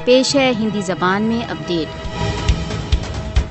پیش ہے ہندی زبان میں اپڈیٹ۔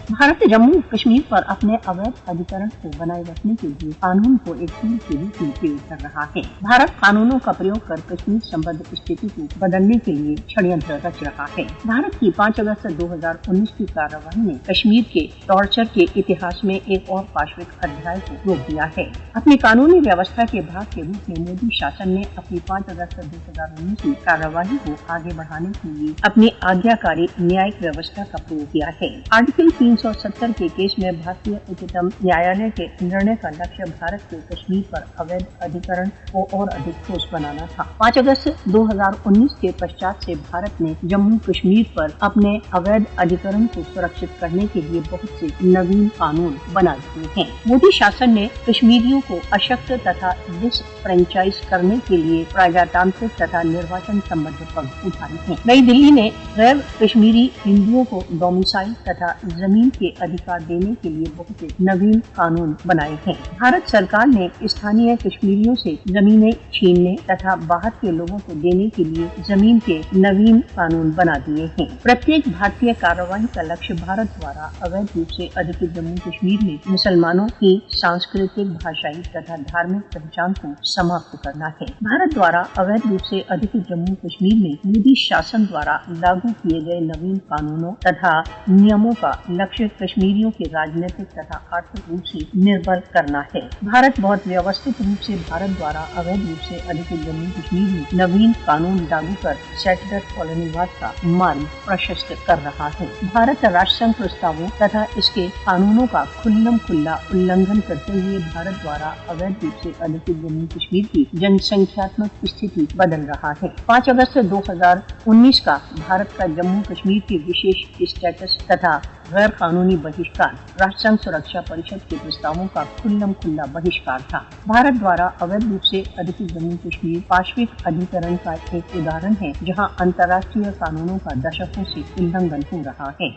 بھارت جموں کشمیر پر اپنے اویدھ ادھیکرن کو بنائے رکھنے کے لیے قانون کو ایک ٹول کے روپ میں پیش کر رہا ہے۔ بھارت قانونوں کا پریوگ کر کشمیر سمبدھ استھتی کو بدلنے کے لیے چھڑینتر رچ رہا ہے۔ بھارت کی 5 اگست 2019 کی کارروائی نے کشمیر کے ٹارچر کے اتہاس میں ایک اور پاشوک ادھیائے کو روک دیا ہے۔ اپنی قانونی ویوستھا کے بھاگ کے روپ میں مودی شاسن نے اپنی 5 اگست 2019 کی کارروائی کو آگے بڑھانے کے لیے اپنی آگیاکاری نیائک ویوستھا کا پریوگ کیا ہے۔ آرٹیکل 370 کے کیس میں بھارتی اچتم نیایالے کے نرنے کا لکشیہ بھارت کے کشمیر پر اویدھ ادھیکرن کو اور ادھک ٹھوس بنانا تھا۔ 5 اگست 2019 کے پشچات سے بھارت نے جموں کشمیر پر اپنے اویدھ ادھیکرن کو سرکشت کرنے کے لیے بہت سے نوین قانون بنا دیے ہیں۔ مودی شاسن نے کشمیریوں کو اشکت تتھا ڈس فرینچائز کرنے کے لیے پرجاتانترک تتھا نرواچن سمبدھ قدم اٹھائے ہیں۔ نئی دلی نے غیر کشمیری ہندوؤں کو ڈومیسائل تتھا زمین کے ادھیکار دینے کے لیے بہت سے نوین قانون بنائے ہیں۔ بھارت سرکار نے استھانیہ کشمیریوں سے زمینیں چھیننے تتھا باہر کے لوگوں کو دینے کے لیے زمین کے نوین قانون بنا دیے ہیں۔ پرتیک بھارتی کارروائی کا لکشیہ بھارت دوارا اویدھ روپ سے ادھیکت جموں کشمیر میں مسلمانوں کی سانسکرتک، بھاشائی تتھا دھارمک پہچان کو سماپت کرنا ہے۔ بھارت دوارا اویدھ روپ سے ادھیکت جموں کشمیر میں مودی شاسن دوارا لاگو کیے گئے نوین قانونوں تتھا نیموں کا لکشیہ کشمیریوں کے راجنیتک تتھا آرتھک روپ سے نربل کرنا ہے۔ بھارت بہت ویوستھت روپ سے بھارت دوارا اویدھ روپ سے ادھیکت جموں کشمیر میں نوین قانون لاگو کر سیٹلر کالونی واد کا مارگ پرشست کر رہا ہے۔ بھارت راشٹر سنگھ پرستاووں تتھا اس کے قانونوں کا کھلم کھلا النگھن کرتے ہوئے بھارت دوارا اویدھ روپ سے ادھیکت جموں کشمیر کی جن سنکھیاتمک استھتی بدل رہا ہے۔ 5 اگست 2019 کا بھارت کا جموں کشمیر کے وشیش اسٹیٹس تتھا غیر قانونی بہشکار راشٹر سنگھ سرکشا پریشد کے پرستاووں کا کھلم کھلا بہشکار تھا۔ بھارت دوارا اویدھ روپ سے ادھیکت جموں کشمیر پاشوک ادھیکرن کا ایک اداہرن ہے جہاں انترراشٹریہ قانونوں کا دشکوں سے النگھن ہو رہا ہے۔